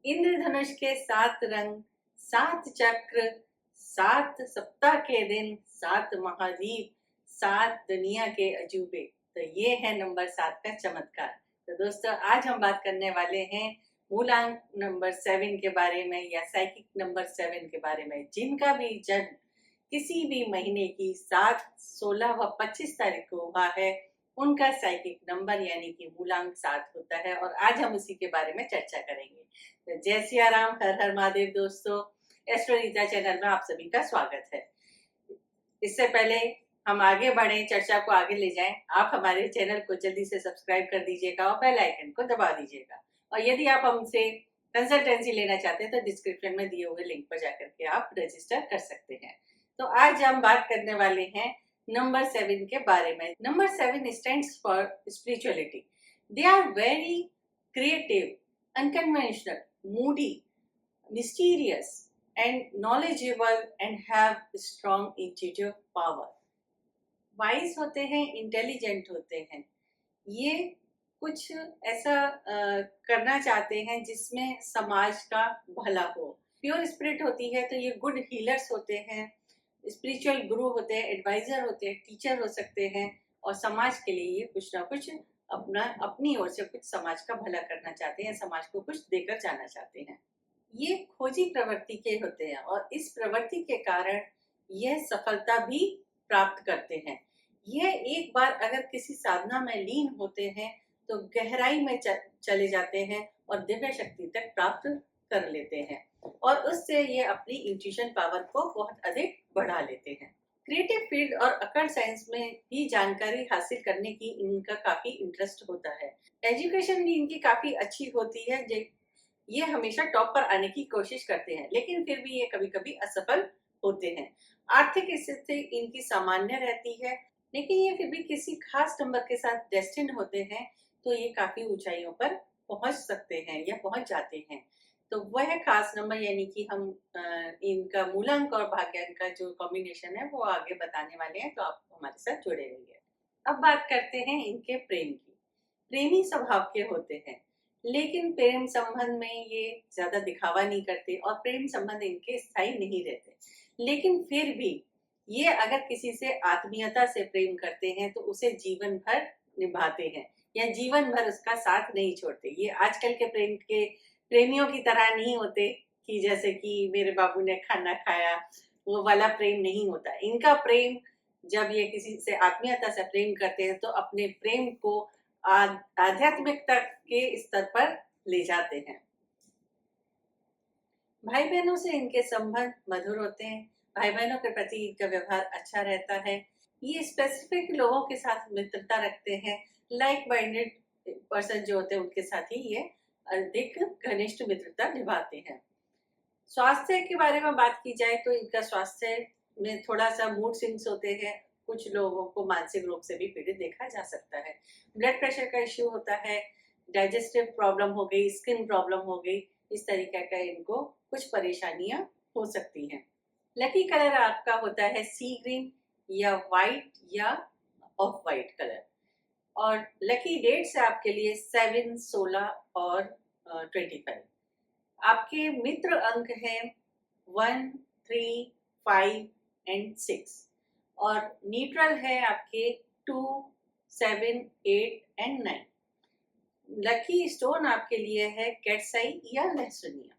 इंद्रधनुष के 7 रंग, 7 चक्र, 7 सप्ताह के दिन, 7 महाद्वीप, 7 दुनिया के अजूबे। तो ये है नंबर 7 का चमत्कार। तो दोस्तों, आज हम बात करने वाले हैं मूलांक नंबर 7 के बारे में, या साइकिक नंबर 7 के बारे में। जिनका भी जन्म किसी भी महीने की 7, 16 व 25 तारीख को हुआ है, उनका साइकिक नंबर यानी कि मूलांक 7 होता है। और आज हम उसी के बारे में चर्चा करेंगे। तो जय सिया राम, हर हर महादेव। दोस्तों, एस्ट्रो रीता चैनल में आप सभी का स्वागत है। इससे पहले हम आगे बढ़े, चर्चा को आगे ले जाएं, आप हमारे चैनल को जल्दी से सब्सक्राइब कर दीजिएगा और बेल आइकन को दबा दीजिएगा। और यदि आप हमसे कंसल्टेंसी लेना चाहते हैं तो डिस्क्रिप्शन में दिए हुए लिंक पर जाकर के आप रजिस्टर कर सकते हैं। तो आज हम बात करने वाले हैं नंबर 7 के बारे में। Number 7 stands for spirituality. They are very creative, unconventional, moody, mysterious, and knowledgeable, and have strong intuitive power. Wise होते हैं, इंटेलिजेंट होते हैं। ये कुछ ऐसा करना चाहते हैं जिसमें समाज का भला हो। प्योर स्पिरिट होती है तो ये गुड हीलर्स होते हैं, स्पिरिचुअल गुरु होते हैं, एडवाइजर होते हैं, टीचर हो सकते हैं। और समाज के लिए ये कुछ ना कुछ अपनी ओर से कुछ समाज का भला करना चाहते हैं, समाज को कुछ देकर जाना चाहते हैं। ये खोजी प्रवृत्ति के होते हैं और इस प्रवृत्ति के कारण यह सफलता भी प्राप्त करते हैं। यह एक बार अगर किसी साधना में लीन होते हैं तो गहराई में चले जाते हैं और दिव्य शक्ति तक प्राप्त कर लेते हैं, और उससे ये अपनी इंट्यूशन पावर को बहुत अधिक बढ़ा लेते हैं। क्रिएटिव फील्ड और अकल्ट साइंस में भी जानकारी हासिल करने की इनका काफी इंटरेस्ट होता है। एजुकेशन भी इनकी काफी अच्छी होती है। ये हमेशा टॉप पर आने की कोशिश करते हैं, लेकिन फिर भी ये कभी कभी असफल होते हैं। आर्थिक स्थिति इनकी सामान्य रहती है, लेकिन ये फिर भी किसी खास नंबर के साथ डेस्टिन होते हैं तो ये काफी ऊंचाइयों पर पहुंच सकते हैं या पहुंच जाते हैं। तो वह खास नंबर यानी कि हम इनका मूलांक और भाग्यांक का जो कॉम्बिनेशन है वो आगे बताने वाले हैं, तो आप हमारे साथ जुड़े रहिए। अब बात करते हैं इनके प्रेम की। प्रेमी स्वभाव के होते हैं, लेकिन प्रेम संबंध में ये ज्यादा दिखावा नहीं करते और प्रेम संबंध इनके स्थायी नहीं रहते। लेकिन फिर भी ये अगर किसी से आत्मीयता से प्रेम करते हैं तो उसे जीवन भर निभाते हैं या जीवन भर उसका साथ नहीं छोड़ते। ये आजकल के प्रेमियों की तरह नहीं होते कि जैसे कि मेरे बाबू ने खाना खाया, वो वाला प्रेम नहीं होता। इनका प्रेम, जब ये किसी से आत्मीयता से प्रेम करते हैं तो अपने प्रेम को आध्यात्मिकता के स्तर पर ले जाते हैं। भाई बहनों से इनके संबंध मधुर होते हैं। भाई बहनों के प्रति इनका व्यवहार अच्छा रहता है। ये स्पेसिफिक लोगों के साथ मित्रता रखते हैं। लाइक माइंडेड पर्सन जो होते हैं उनके साथ ही ये अधिक घनिष्ठ मित्रता निभाते हैं। स्वास्थ्य के बारे में बात की जाए तो इनका स्वास्थ्य में थोड़ा सा मूड स्विंग्स होते हैं। कुछ लोगों को मानसिक रोग से भी पीड़ित देखा जा सकता है। ब्लड प्रेशर का इश्यू होता है, डाइजेस्टिव प्रॉब्लम हो गई, स्किन प्रॉब्लम हो गई, इस तरीके का इनको कुछ परेशानियां हो सकती हैं। लकी कलर आपका होता है सी ग्रीन या वाइट या ऑफ वाइट कलर। और लकी डेट्स है आपके लिए 7, 16 और 25। आपके मित्र अंक हैं 1, 3, 5 एंड 6। और न्यूट्रल है आपके 2, 7, 8 एंड 9। लकी स्टोन आपके लिए है कैटसाई या लहसुनिया।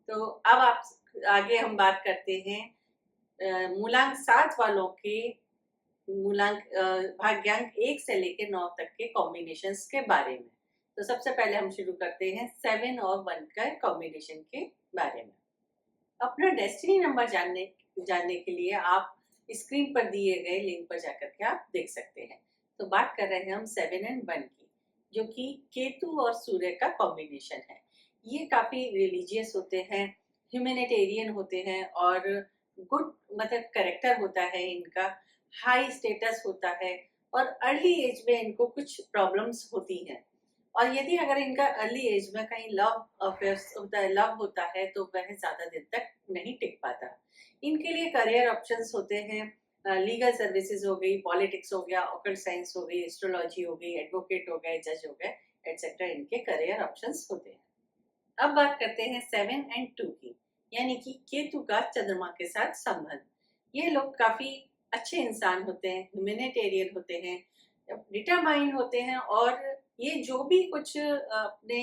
तो अब आप आगे हम बात करते हैं मूलांक 7 वालों के मूलांक भाग्यांक 1 से लेकर 9 तक के कॉम्बिनेशंस के बारे में। तो सबसे पहले हम शुरू करते हैं 7 और 1 का कॉम्बिनेशन के बारे में। अपना डेस्टिनी नंबर जानने के लिए आप स्क्रीन पर दिए गए लिंक पर जाकर के आप देख सकते हैं। तो बात कर रहे हैं हम 7 एंड 1 की, जो कि केतु और सूर्य का कॉम्बिनेशन है। ये काफी रिलीजियस होते हैं, ह्यूमैनिटेरियन होते हैं और गुड मतलब कैरेक्टर होता है इनका, हाई स्टेटस होता है। और अर्ली एज में इनको कुछ प्रॉब्लम्स होती हैं। और यदि अगर इनका अर्ली एज में कहीं लव अफेयर्स होता है, लव होता है, तो वह ज्यादा दिन तक नहीं टिक पाता। इनके लिए करियर ऑप्शंस होते हैं, लीगल सर्विसेज हो गई, पॉलिटिक्स हो गया, ऑकल्ट साइंस हो गई, एस्ट्रोलॉजी हो गई, एडवोकेट हो गए, जज हो गए, एटसेट्रा। इनके करियर ऑप्शंस होते हैं। अब बात करते हैं 7 और 2 की, यानी कि केतु का चंद्रमा के साथ संबंध। ये लोग काफी अच्छे इंसान होते हैं, ह्यूमैनिटेरियन होते हैं, डिटरमाइंड होते हैं, और ये जो भी कुछ अपने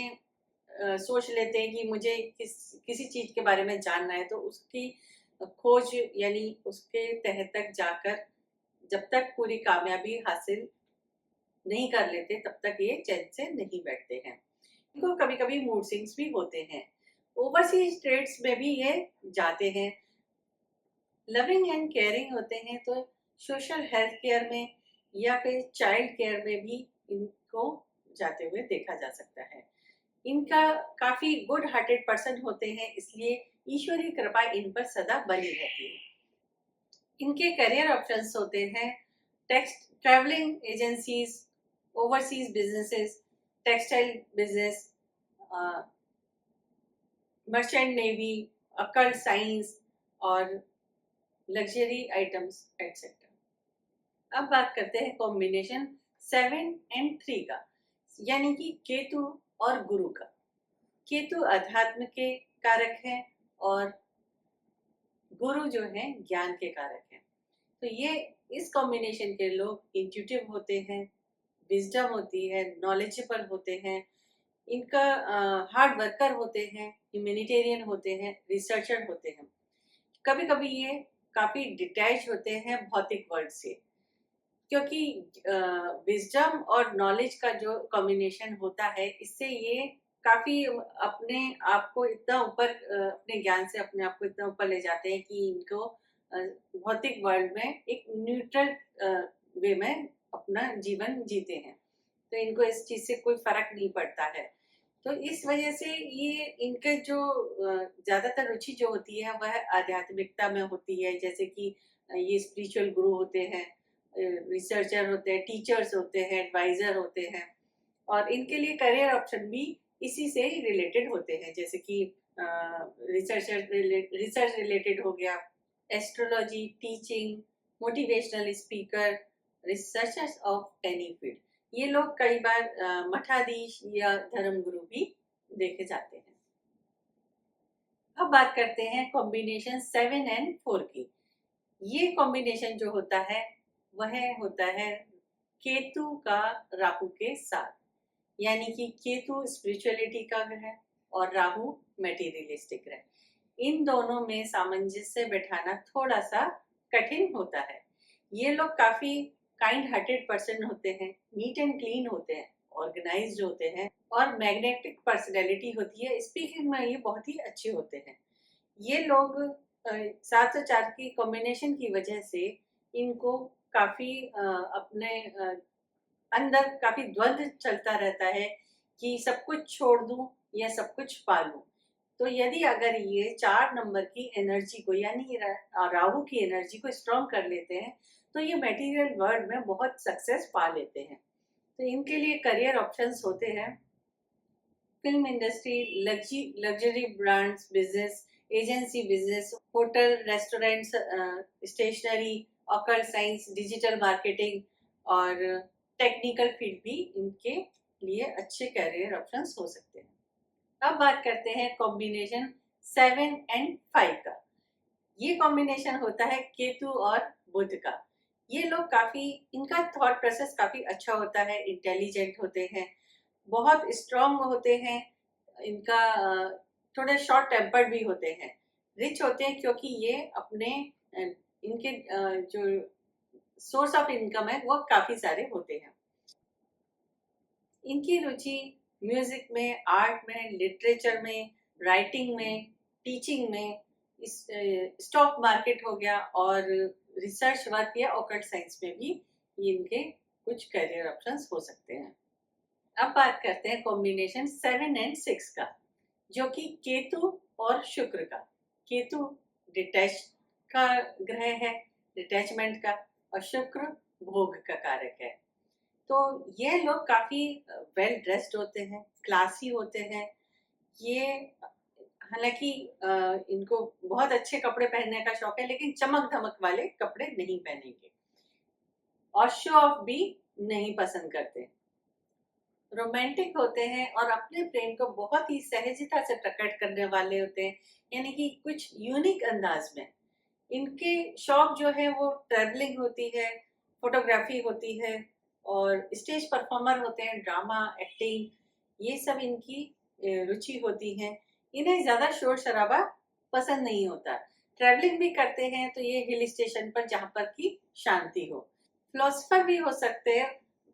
सोच लेते हैं कि मुझे किसी चीज के बारे में जानना है, तो उसकी खोज यानी उसके तह तक जाकर जब तक पूरी कामयाबी हासिल नहीं कर लेते तब तक ये चैन से नहीं बैठते हैं। इनको कभी कभी मूड स्विंग्स भी होते हैं। ओवरसीज ट्रेड्स में भी ये जाते हैं। लविंग एंड केयरिंग होते हैं, तो सोशल हेल्थ केयर में या फिर चाइल्ड केयर में भी इनको जाते हुए देखा जा सकता है। इनका काफी गुड हार्टेड पर्सन होते हैं, इसलिए ईश्वरीय कृपा इन पर सदा बनी रहती है। इनके करियर ऑप्शंस होते हैं text travelling agencies, overseas businesses, textile business, merchant navy, occult science और लग्जरी आइटम्स एटसेट्रा। अब बात करते हैं कॉम्बिनेशन 7 और 3 का, यानी कि केतु और गुरु का। केतु अध्यात्म के कारक है और गुरु जो है ज्ञान के कारक है। तो ये इस कॉम्बिनेशन के लोग इंट्यूटिव होते हैं, विजडम होती है, नॉलेजेबल होते हैं, इनका हार्ड वर्कर होते हैं, ह्यूमैनिटेरियन होते हैं, रिसर्चर होते हैं। कभी कभी ये काफी डिटैच होते हैं भौतिक वर्ल्ड से, क्योंकि विजडम और नॉलेज का जो कॉम्बिनेशन होता है, इससे ये काफी अपने आप को इतना ऊपर अपने ज्ञान से अपने आप को इतना ऊपर ले जाते हैं कि इनको भौतिक वर्ल्ड में एक न्यूट्रल वे में अपना जीवन जीते हैं। तो इनको इस चीज से कोई फर्क नहीं पड़ता है। तो इस वजह से ये इनके जो ज्यादातर रुचि जो होती है वह आध्यात्मिकता में होती है। जैसे कि ये स्पिरिचुअल गुरु होते हैं, रिसर्चर होते हैं, टीचर्स होते हैं, एडवाइजर होते हैं, और इनके लिए करियर ऑप्शन भी इसी से ही रिलेटेड होते हैं। जैसे कि रिसर्च रिलेटेड हो गया, astrology, teaching, motivational speaker, researchers of any field. ये लोग कई बार मठाधीश या धर्मगुरु भी देखे जाते हैं। अब बात करते हैं कॉम्बिनेशन 7 और 4 की। ये कॉम्बिनेशन जो होता है वह होता है केतु का राहु के साथ, यानी कि केतु स्पिरिचुअलिटी का ग्रह और राहु मेटीरियलिस्टिक ग्रह। इन दोनों में सामंजस्य बैठाना थोड़ा सा कठिन होता है। ये लोग काफी काइंड हार्टेड पर्सन होते हैं, नीट एंड क्लीन होते हैं, ऑर्गेनाइज्ड होते हैं, और मैग्नेटिक पर्सनैलिटी होती है। स्पीकिंग में ये बहुत ही अच्छे होते हैं। ये लोग 7 और 4 की कॉम्बिनेशन की वजह से इनको काफी अपने अंदर काफी द्वंद्व चलता रहता है कि सब कुछ छोड़ दूं या सब कुछ पा लूं। तो यदि अगर ये 4 नंबर की एनर्जी को यानी राहु की एनर्जी को स्ट्रॉन्ग कर लेते हैं, तो ये मटेरियल वर्ल्ड में बहुत सक्सेस पा लेते हैं। तो इनके लिए करियर ऑप्शंस होते हैं film industry, luxury brands business, agency business, hotel, restaurants, stationery, occult science, digital marketing और टेक्निकल फील्ड भी इनके लिए अच्छे करियर ऑप्शंस हो सकते हैं। अब बात करते हैं कॉम्बिनेशन 7 और 5 का। ये कॉम्बिनेशन होता है केतु और बुध का। ये लोग काफी, इनका थॉट प्रोसेस काफी अच्छा होता है, इंटेलिजेंट होते हैं, बहुत स्ट्रांग होते हैं, इनका थोड़े शॉर्ट टेम्पर्ड भी होते हैं, रिच होते हैं, क्योंकि ये अपने इनके जो सोर्स ऑफ इनकम है वो काफी सारे होते हैं। इनकी रुचि म्यूजिक में, आर्ट में, लिटरेचर में, राइटिंग में, टीचिंग में, स्टॉक मार्केट हो गया, और रिसर्च वर्क या ऑकल्ट साइंस में भी इनके कुछ करियर ऑप्शंस हो सकते हैं। अब बात करते हैं कॉम्बिनेशन 7 और 6 का, जो कि केतु और शुक्र का। केतु डिटैच का ग्रह है, डिटैचमेंट का, और शुक्र भोग का कारक है। तो ये लोग काफी वेल ड्रेस्ड होते हैं, क्लासी होते हैं। ये हालांकि इनको बहुत अच्छे कपड़े पहनने का शौक है, लेकिन चमक धमक वाले कपड़े नहीं पहनेंगे, और शो ऑफ भी नहीं पसंद करते। रोमांटिक होते हैं और अपने प्रेम को बहुत ही सहजता से प्रकट करने वाले होते हैं, यानी कि कुछ यूनिक अंदाज में। इनके शौक जो है वो ट्रैवलिंग होती है, फोटोग्राफी होती है और स्टेज परफॉर्मर होते हैं, ड्रामा, एक्टिंग, ये सब इनकी रुचि होती है। इन्हें ज़्यादा शोर शराबा पसंद नहीं होता। ट्रैवलिंग भी करते हैं तो ये हिल स्टेशन पर जहाँ पर की शांति हो। फिलोसफर भी हो सकते हैं,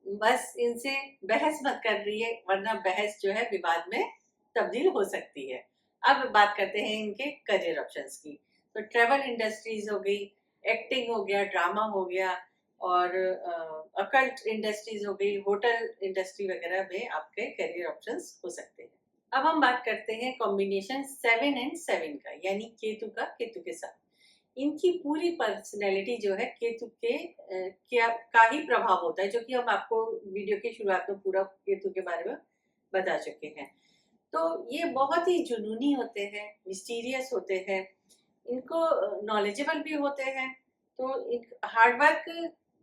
बस इनसे बहस मत कर रही है वरना बहस जो है विवाद में तब्दील हो सकती है। अब बात करते हैं इनके करियर ऑप्शंस की। तो ट्रैवल इंडस्ट्रीज हो गई, एक्टिंग हो गया, ड्रामा हो गया और अकल्ट इंडस्ट्रीज हो गई, होटल इंडस्ट्री वगैरह में आपके करियर ऑप्शंस हो सकते हैं। अब हम बात करते हैं कॉम्बिनेशन 7 एंड 7 का, यानी केतु के साथ। इनकी पूरी पर्सनैलिटी जो है केतु के क्या का ही प्रभाव होता है, जो कि हम आपको वीडियो की शुरुआत में पूरा केतु के बारे में बता चुके हैं। तो ये बहुत ही जुनूनी होते हैं, मिस्टीरियस होते हैं, इनको नॉलेजेबल भी होते हैं। तो हार्ड वर्क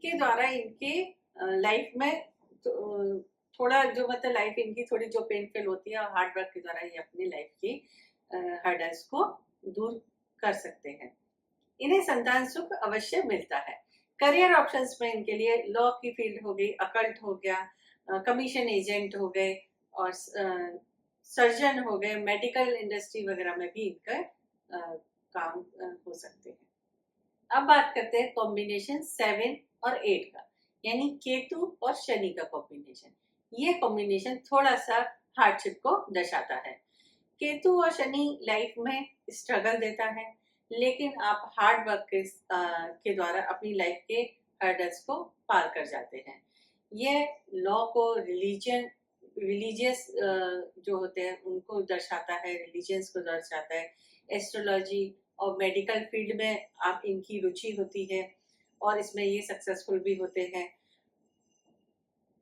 के द्वारा इनके लाइफ में तो, थोड़ा जो मतलब लाइफ इनकी थोड़ी जो पेनफुल होती है, हार्ड वर्क के द्वारा ये अपनी लाइफ की हर्डल्स को दूर कर सकते हैं। इन्हें संतान सुख अवश्य मिलता है। करियर ऑप्शंस में इनके लिए लॉ की फील्ड हो गई, अकल्ट हो गया, कमीशन एजेंट हो गए और सर्जन हो गए, मेडिकल इंडस्ट्री वगैरह में भी इनका काम हो सकते हैं। अब बात करते हैं कॉम्बिनेशन 7 और 8 का, यानी केतु और शनि का कॉम्बिनेशन। ये कॉम्बिनेशन थोड़ा सा हार्डशिप को दर्शाता है। केतु और शनि लाइफ में स्ट्रगल देता है, लेकिन आप हार्ड वर्क के द्वारा अपनी लाइफ के हर्डल्स को पार कर जाते हैं। ये लॉ को रिलीजियस जो होते हैं उनको दर्शाता है, रिलीजियंस को दर्शाता है। एस्ट्रोलॉजी और मेडिकल फील्ड में आप इनकी रुचि होती है और इसमें ये सक्सेसफुल भी होते हैं।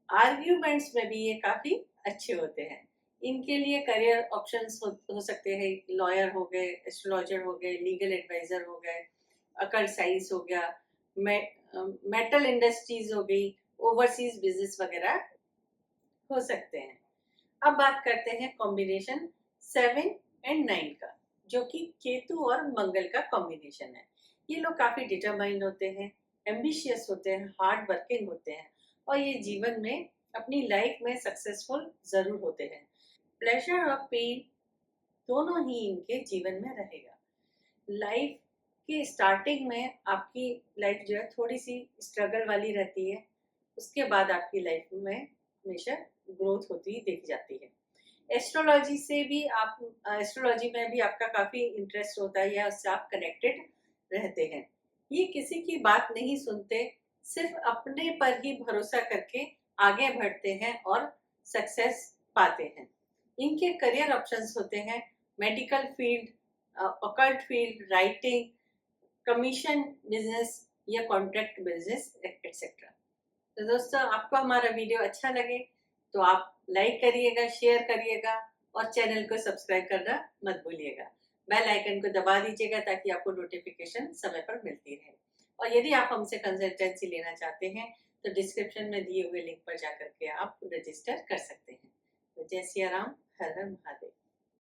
आर्ग्यूमेंट्स में भी ये काफ़ी अच्छे होते हैं। इनके लिए करियर ऑप्शंस हो सकते हैं, लॉयर हो गए, एस्ट्रोलॉजर हो गए, लीगल एडवाइज़र हो गए, अकल्ट साइंस हो गया, मेटल इंडस्ट्रीज हो गई, ओवरसीज बिजनेस वगैरह हो सकते हैं। अब बात करते हैं कॉम्बिनेशन 7 एंड 9 का, जो कि केतु और मंगल का कॉम्बिनेशन है। ये लोग काफ़ी डिटरमाइंड होते हैं, एम्बिशियस होते हैं, हार्ड वर्किंग होते हैं और ये जीवन में अपनी लाइफ में सक्सेसफुल ज़रूर होते हैं। प्लेजर और पेन दोनों ही इनके जीवन में रहेगा। लाइफ की स्टार्टिंग में आपकी लाइफ जो है थोड़ी सी स्ट्रगल वाली रहती है, उसके बाद आपकी लाइफ में हमेशा ग्रोथ होती देखी जाती है। एस्ट्रोलॉजी से भी आप एस्ट्रोलॉजी में भी आपका काफ़ी इंटरेस्ट होता है या उससे आप कनेक्टेड रहते हैं। ये किसी की बात नहीं सुनते, सिर्फ अपने पर ही भरोसा करके आगे बढ़ते हैं और सक्सेस पाते हैं। इनके करियर ऑप्शंस होते हैं medical field, occult field, writing, commission business या कॉन्ट्रैक्ट बिजनेस एक्सेट्रा। तो दोस्तों, आपको हमारा वीडियो अच्छा लगे तो आप लाइक करिएगा, शेयर करिएगा और चैनल को सब्सक्राइब करना मत भूलिएगा। बेल आइकन को दबा दीजिएगा ताकि आपको नोटिफिकेशन समय पर मिलती रहे। और यदि आप हमसे कंसल्टेंसी लेना चाहते हैं तो डिस्क्रिप्शन में दिए हुए लिंक पर जाकर के आप रजिस्टर कर सकते हैं। तो जय सिया राम, हर हर महादेव।